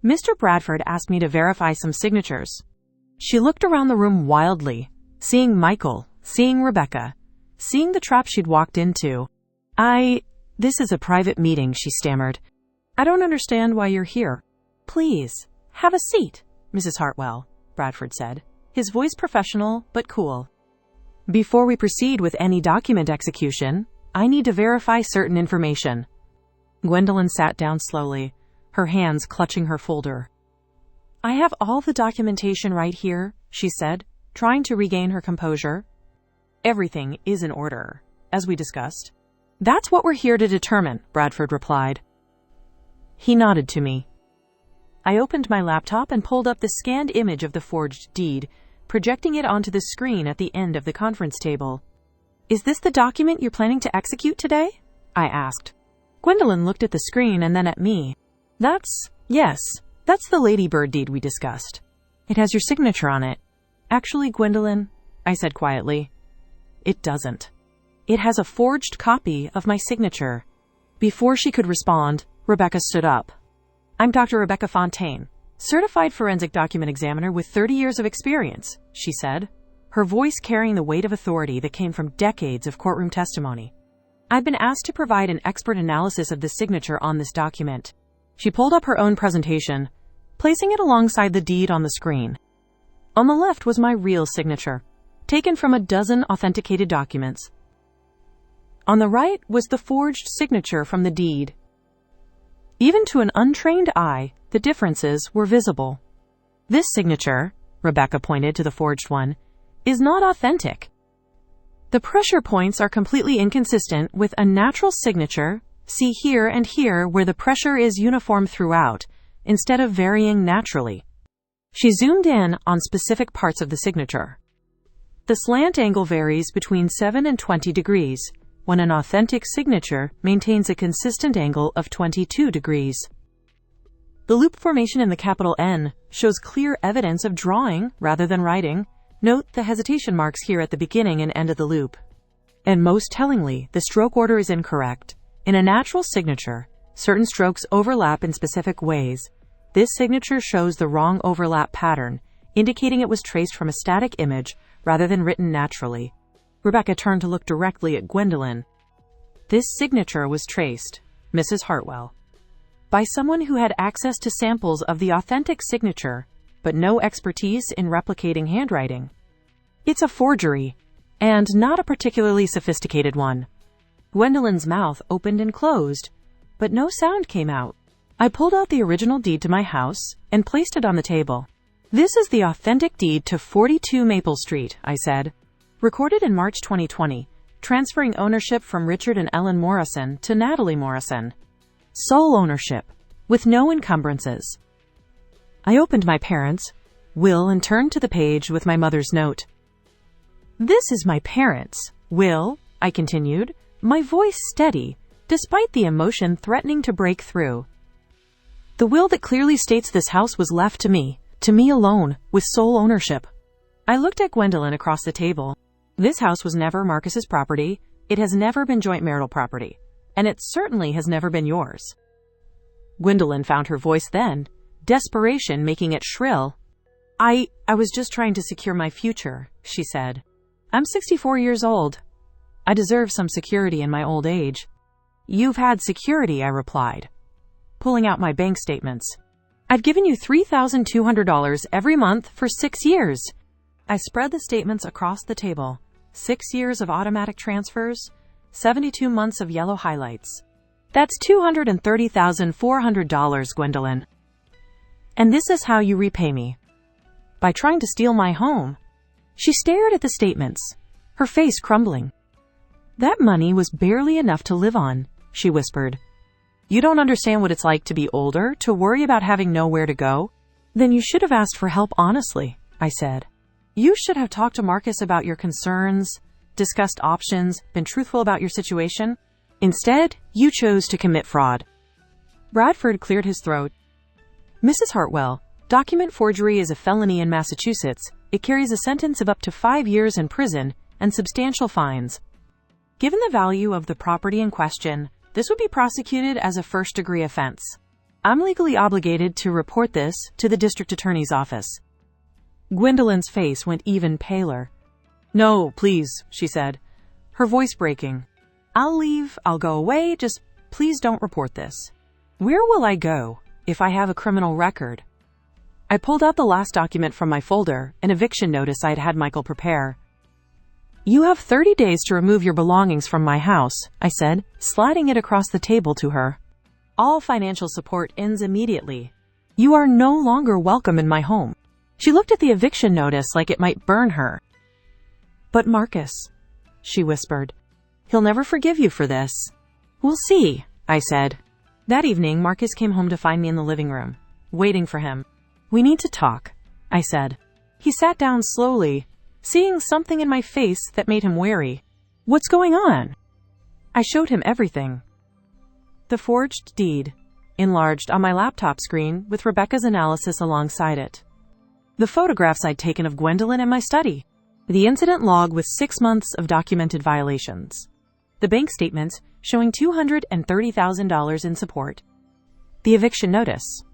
Mr. Bradford asked me to verify some signatures. She looked around the room wildly, seeing Michael, seeing Rebecca, seeing the trap she'd walked into. This is a private meeting, she stammered. I don't understand why you're here. Please, have a seat, Mrs. Hartwell, Bradford said, his voice professional but cool. Before we proceed with any document execution, I need to verify certain information. Gwendolyn sat down slowly, her hands clutching her folder. I have all the documentation right here, she said, trying to regain her composure. Everything is in order, as we discussed. That's what we're here to determine, Bradford replied. He nodded to me. I opened my laptop and pulled up the scanned image of the forged deed, projecting it onto the screen at the end of the conference table. Is this the document you're planning to execute today? I asked. Gwendolyn looked at the screen and then at me. That's the Ladybird deed we discussed. It has your signature on it. Actually, Gwendolyn, I said quietly, it doesn't. It has a forged copy of my signature. Before she could respond, Rebecca stood up. I'm Dr. Rebecca Fontaine, certified forensic document examiner with 30 years of experience, she said, her voice carrying the weight of authority that came from decades of courtroom testimony. I've been asked to provide an expert analysis of the signature on this document. She pulled up her own presentation, placing it alongside the deed on the screen. On the left was my real signature, taken from a dozen authenticated documents. On the right was the forged signature from the deed. Even to an untrained eye, the differences were visible. This signature, Rebecca pointed to the forged one, is not authentic. The pressure points are completely inconsistent with a natural signature, see here and here where the pressure is uniform throughout, instead of varying naturally. She zoomed in on specific parts of the signature. The slant angle varies between 7 and 20 degrees, when an authentic signature maintains a consistent angle of 22 degrees. The loop formation in the capital N shows clear evidence of drawing rather than writing. Note the hesitation marks here at the beginning and end of the loop. And most tellingly, the stroke order is incorrect. In a natural signature, certain strokes overlap in specific ways. This signature shows the wrong overlap pattern, indicating it was traced from a static image rather than written naturally. Rebecca turned to look directly at Gwendolyn. This signature was traced, Mrs. Hartwell, by someone who had access to samples of the authentic signature, but no expertise in replicating handwriting. It's a forgery, and not a particularly sophisticated one. Gwendolyn's mouth opened and closed, but no sound came out. I pulled out the original deed to my house and placed it on the table. This is the authentic deed to 42 Maple Street, I said. Recorded in March 2020, transferring ownership from Richard and Ellen Morrison to Natalie Morrison. Sole ownership, with no encumbrances. I opened my parents' will and turned to the page with my mother's note. This is my parents' will, I continued, my voice steady, despite the emotion threatening to break through. The will that clearly states this house was left to me alone, with sole ownership. I looked at Gwendolyn across the table. This house was never Marcus's property. It has never been joint marital property, and it certainly has never been yours. Gwendolyn found her voice then, desperation making it shrill. I was just trying to secure my future, she said. I'm 64 years old. I deserve some security in my old age. You've had security, I replied, pulling out my bank statements. I've given you $3,200 every month for 6 years. I spread the statements across the table. 6 years of automatic transfers, 72 months of yellow highlights. That's $230,400, Gwendolyn. And this is how you repay me. By trying to steal my home. She stared at the statements, her face crumbling. That money was barely enough to live on, she whispered. You don't understand what it's like to be older, to worry about having nowhere to go? Then you should have asked for help honestly, I said. You should have talked to Marcus about your concerns, discussed options, been truthful about your situation. Instead, you chose to commit fraud. Bradford cleared his throat. Mrs. Hartwell, document forgery is a felony in Massachusetts. It carries a sentence of up to 5 years in prison and substantial fines. Given the value of the property in question, this would be prosecuted as a first-degree offense. I'm legally obligated to report this to the district attorney's office. Gwendolyn's face went even paler. No, please, she said, her voice breaking. I'll leave, I'll go away, just please don't report this. Where will I go if I have a criminal record? I pulled out the last document from my folder, an eviction notice I'd had Michael prepare. You have 30 days to remove your belongings from my house, I said, sliding it across the table to her. All financial support ends immediately. You are no longer welcome in my home. She looked at the eviction notice like it might burn her. But Marcus, she whispered, he'll never forgive you for this. We'll see, I said. That evening, Marcus came home to find me in the living room, waiting for him. We need to talk, I said. He sat down slowly, seeing something in my face that made him wary. What's going on? I showed him everything. The forged deed, enlarged on my laptop screen with Rebecca's analysis alongside it. The photographs I'd taken of Gwendolyn in my study. The incident log with 6 months of documented violations. The bank statements showing $230,000 in support. The eviction notice.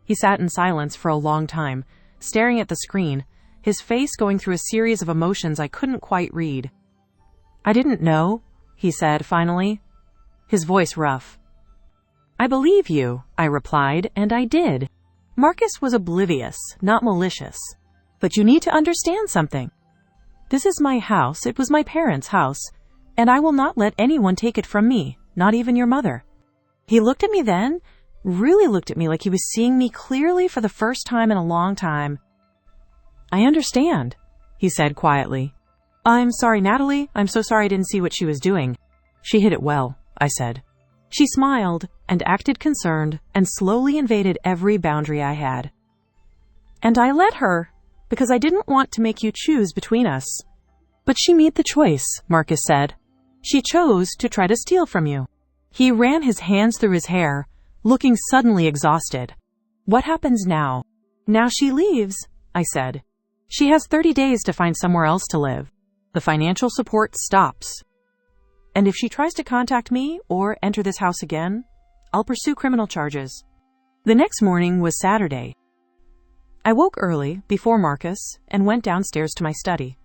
He sat in silence for a long time, staring at the screen, his face going through a series of emotions I couldn't quite read. I didn't know, he said finally, his voice rough. I believe you, I replied, and I did. Marcus was oblivious, not malicious. But you need to understand something. This is my house, it was my parents' house, and I will not let anyone take it from me, not even your mother. He looked at me then, really looked at me like he was seeing me clearly for the first time in a long time. I understand, he said quietly. I'm sorry, Natalie. I'm so sorry I didn't see what she was doing. She hid it well, I said. She smiled and acted concerned and slowly invaded every boundary I had. And I let her, because I didn't want to make you choose between us. But she made the choice, Marcus said. She chose to try to steal from you. He ran his hands through his hair, looking suddenly exhausted. What happens now? Now she leaves, I said. She has 30 days to find somewhere else to live. The financial support stops. And if she tries to contact me or enter this house again, I'll pursue criminal charges. The next morning was Saturday. I woke early, before Marcus, and went downstairs to my study.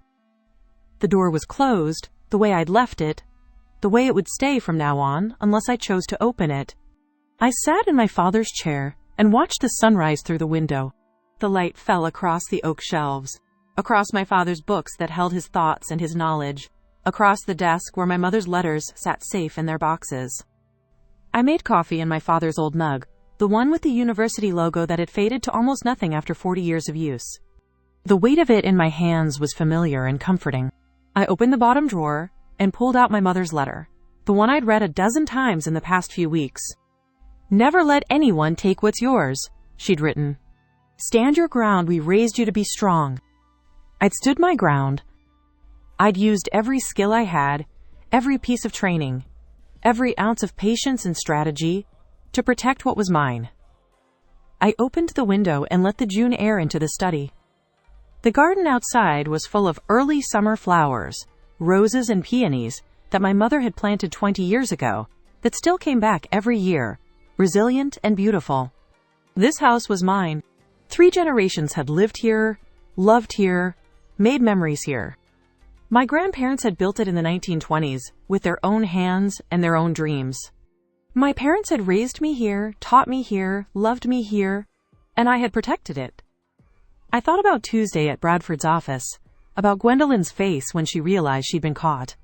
The door was closed, the way I'd left it, the way it would stay from now on, unless I chose to open it. I sat in my father's chair and watched the sunrise through the window. The light fell across the oak shelves, across my father's books that held his thoughts and his knowledge, across the desk where my mother's letters sat safe in their boxes. I made coffee in my father's old mug, the one with the university logo that had faded to almost nothing after 40 years of use. The weight of it in my hands was familiar and comforting. I opened the bottom drawer and pulled out my mother's letter, the one I'd read a dozen times in the past few weeks. Never let anyone take what's yours, she'd written. Stand your ground, we raised you to be strong. I'd stood my ground. I'd used every skill I had, every piece of training, every ounce of patience and strategy to protect what was mine. I opened the window and let the June air into the study. The garden outside was full of early summer flowers, roses and peonies that my mother had planted 20 years ago that still came back every year, resilient and beautiful. This house was mine. 3 generations had lived here, loved here, made memories here. My grandparents had built it in the 1920s with their own hands and their own dreams. My parents had raised me here, taught me here, loved me here, and I had protected it. I thought about Tuesday at Bradford's office, about Gwendolyn's face when she realized she'd been caught.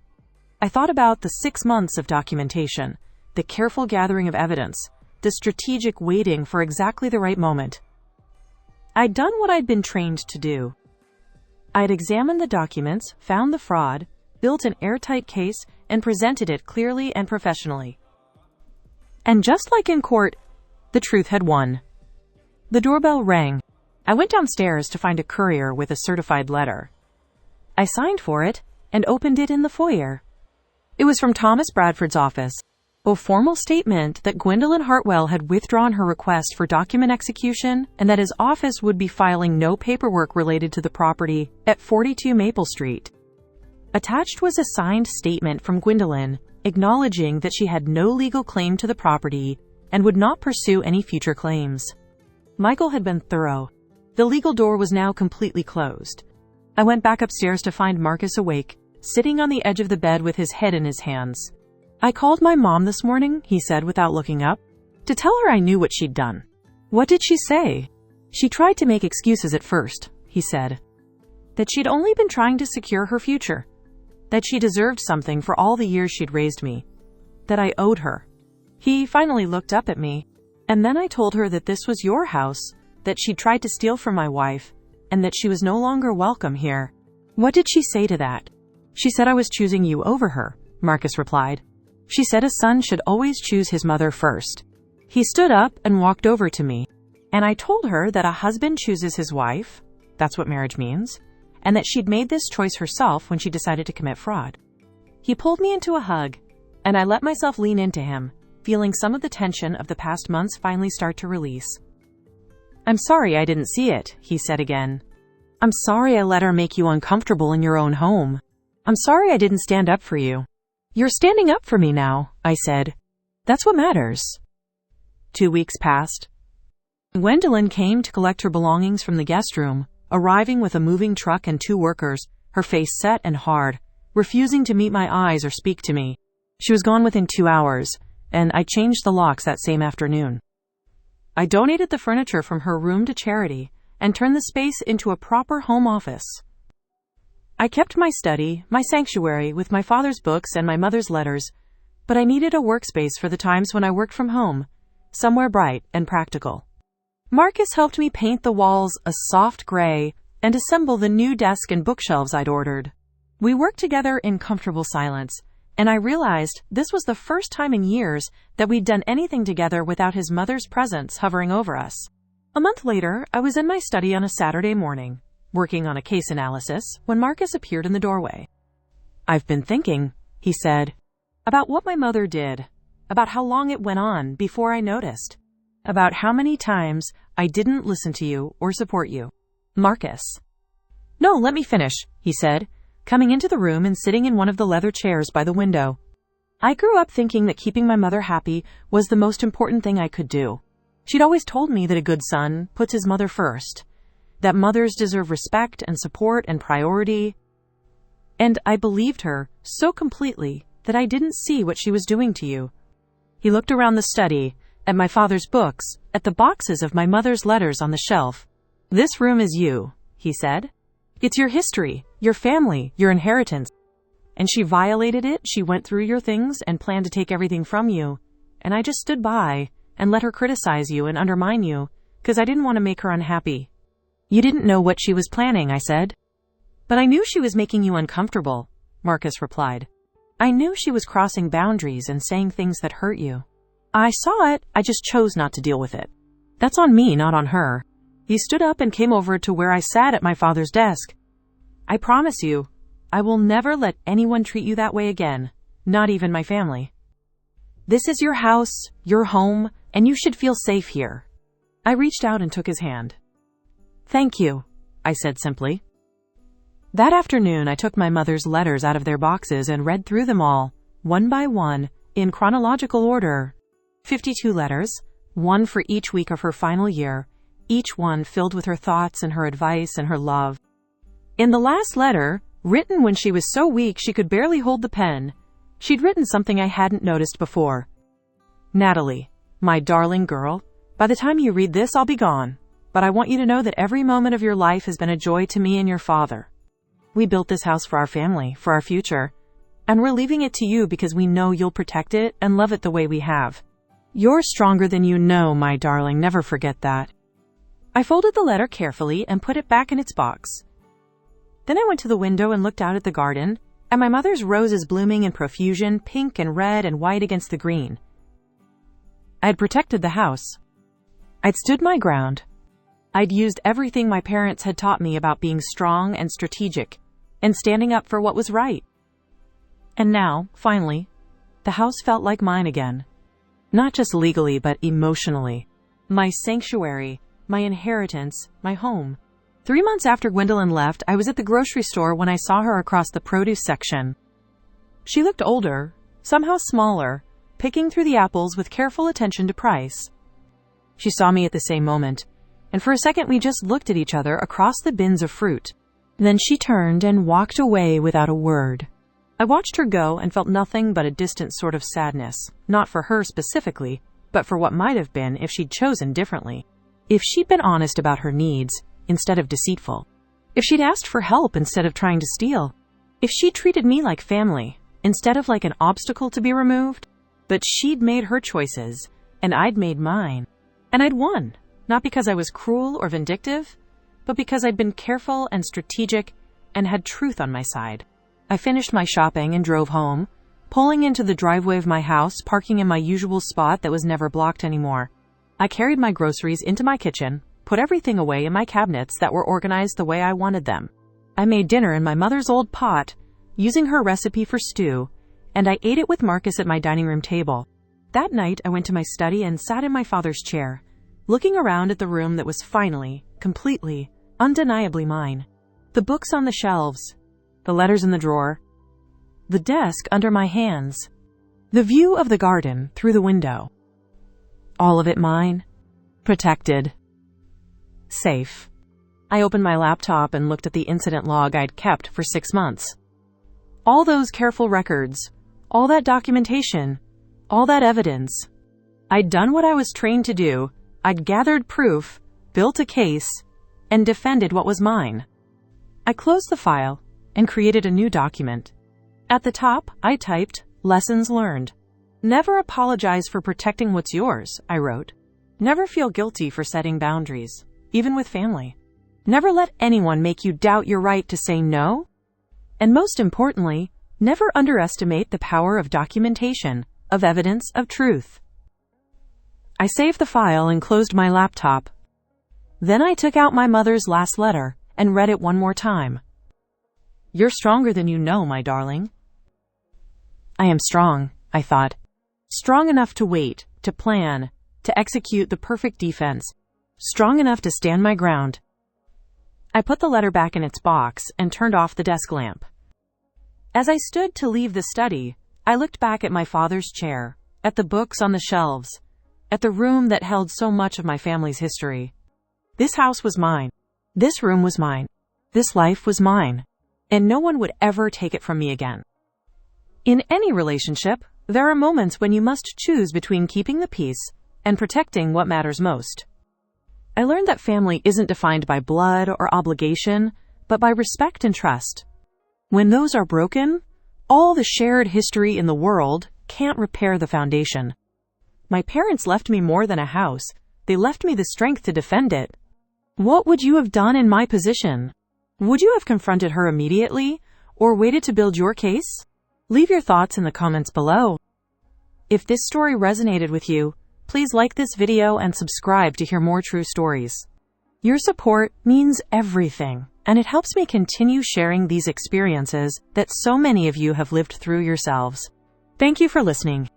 I thought about the 6 months of documentation, the careful gathering of evidence, the strategic waiting for exactly the right moment. I'd done what I'd been trained to do. I'd examined the documents, found the fraud, built an airtight case, and presented it clearly and professionally. And just like in court, the truth had won. The doorbell rang. I went downstairs to find a courier with a certified letter. I signed for it and opened it in the foyer. It was from Thomas Bradford's office, a formal statement that Gwendolyn Hartwell had withdrawn her request for document execution and that his office would be filing no paperwork related to the property at 42 Maple Street. Attached was a signed statement from Gwendolyn acknowledging that she had no legal claim to the property and would not pursue any future claims. Michael had been thorough. The legal door was now completely closed. I went back upstairs to find Marcus awake, sitting on the edge of the bed with his head in his hands. "I called my mom this morning," he said without looking up, "to tell her I knew what she'd done." "What did she say?" "She tried to make excuses at first," he said. "That she'd only been trying to secure her future. That she deserved something for all the years she'd raised me. That I owed her." He finally looked up at me. "And then I told her that this was your house, that she'd tried to steal from my wife, and that she was no longer welcome here." "What did she say to that?" "She said I was choosing you over her," Marcus replied. "She said a son should always choose his mother first." He stood up and walked over to me, and I told her that a husband chooses his wife, that's what marriage means, and that she'd made this choice herself when she decided to commit fraud. He pulled me into a hug, and I let myself lean into him, feeling some of the tension of the past months finally start to release. "I'm sorry I didn't see it," he said again. "I'm sorry I let her make you uncomfortable in your own home. I'm sorry I didn't stand up for you." "You're standing up for me now," I said. "That's what matters." 2 weeks passed. Gwendolyn came to collect her belongings from the guest room, arriving with a moving truck and 2 workers, her face set and hard, refusing to meet my eyes or speak to me. She was gone within 2 hours, and I changed the locks that same afternoon. I donated the furniture from her room to charity and turned the space into a proper home office. I kept my study, my sanctuary, with my father's books and my mother's letters, but I needed a workspace for the times when I worked from home, somewhere bright and practical. Marcus helped me paint the walls a soft gray and assemble the new desk and bookshelves I'd ordered. We worked together in comfortable silence, and I realized this was the first time in years that we'd done anything together without his mother's presence hovering over us. A month later, I was in my study on a Saturday morning, working on a case analysis, when Marcus appeared in the doorway. "I've been thinking," he said, "about what my mother did, about how long it went on before I noticed, about how many times I didn't listen to you or support you." "Marcus." "No, let me finish," he said, coming into the room and sitting in one of the leather chairs by the window. "I grew up thinking that keeping my mother happy was the most important thing I could do. She'd always told me that a good son puts his mother first, that mothers deserve respect and support and priority. And I believed her so completely that I didn't see what she was doing to you." He looked around the study, at my father's books, at the boxes of my mother's letters on the shelf. "This room is you," he said. "It's your history, your family, your inheritance. And she violated it, she went through your things and planned to take everything from you. And I just stood by and let her criticize you and undermine you, because I didn't want to make her unhappy." "You didn't know what she was planning," I said. "But I knew she was making you uncomfortable," Marcus replied. "I knew she was crossing boundaries and saying things that hurt you. I saw it, I just chose not to deal with it. That's on me, not on her." He stood up and came over to where I sat at my father's desk. "I promise you, I will never let anyone treat you that way again, not even my family. This is your house, your home, and you should feel safe here." I reached out and took his hand. "Thank you," I said simply. That afternoon, I took my mother's letters out of their boxes and read through them all, one by one, in chronological order. 52 letters, one for each week of her final year, each one filled with her thoughts and her advice and her love. In the last letter, written when she was so weak she could barely hold the pen, she'd written something I hadn't noticed before. Natalie, my darling girl, by the time you read this, I'll be gone. But I want you to know that every moment of your life has been a joy to me and your father. We built this house for our family, for our future, and we're leaving it to you because we know you'll protect it and love it the way we have. You're stronger than you know, my darling, never forget that. I folded the letter carefully and put it back in its box. Then I went to the window and looked out at the garden, and my mother's roses blooming in profusion, pink and red and white against the green. I had protected the house. I'd stood my ground. I'd used everything my parents had taught me about being strong and strategic, and standing up for what was right. And now, finally, the house felt like mine again. Not just legally, but emotionally. My sanctuary, my inheritance, my home. 3 months after Gwendolyn left, I was at the grocery store when I saw her across the produce section. She looked older, somehow smaller, picking through the apples with careful attention to price. She saw me at the same moment, and for a second we just looked at each other across the bins of fruit. Then she turned and walked away without a word. I watched her go and felt nothing but a distant sort of sadness, not for her specifically, but for what might have been if she'd chosen differently. If she'd been honest about her needs, instead of deceitful. If she'd asked for help instead of trying to steal. If she'd treated me like family, instead of like an obstacle to be removed. But she'd made her choices, and I'd made mine. And I'd won, not because I was cruel or vindictive, but because I'd been careful and strategic and had truth on my side. I finished my shopping and drove home, pulling into the driveway of my house, parking in my usual spot that was never blocked anymore. I carried my groceries into my kitchen, put everything away in my cabinets that were organized the way I wanted them. I made dinner in my mother's old pot, using her recipe for stew, and I ate it with Marcus at my dining room table. That night, I went to my study and sat in my father's chair, looking around at the room that was finally, completely, undeniably mine. The books on the shelves, the letters in the drawer, the desk under my hands, the view of the garden through the window. All of it mine, protected, safe. I opened my laptop and looked at the incident log I'd kept for 6 months. All those careful records, all that documentation, all that evidence. I'd done what I was trained to do. I'd gathered proof, built a case, and defended what was mine. I closed the file and created a new document. At the top, I typed, "Lessons learned." Never apologize for protecting what's yours, I wrote. Never feel guilty for setting boundaries, even with family. Never let anyone make you doubt your right to say no. And most importantly, never underestimate the power of documentation, of evidence, of truth. I saved the file and closed my laptop. Then I took out my mother's last letter and read it one more time. You're stronger than you know, my darling. I am strong, I thought. Strong enough to wait, to plan, to execute the perfect defense. Strong enough to stand my ground. I put the letter back in its box and turned off the desk lamp. As I stood to leave the study, I looked back at my father's chair, at the books on the shelves, at the room that held so much of my family's history. This house was mine. This room was mine. This life was mine. And no one would ever take it from me again. In any relationship, there are moments when you must choose between keeping the peace and protecting what matters most. I learned that family isn't defined by blood or obligation, but by respect and trust. When those are broken, all the shared history in the world can't repair the foundation. My parents left me more than a house. They left me the strength to defend it. What would you have done in my position? Would you have confronted her immediately, or waited to build your case? Leave your thoughts in the comments below. If this story resonated with you, please like this video and subscribe to hear more true stories. Your support means everything, and it helps me continue sharing these experiences that so many of you have lived through yourselves. Thank you for listening.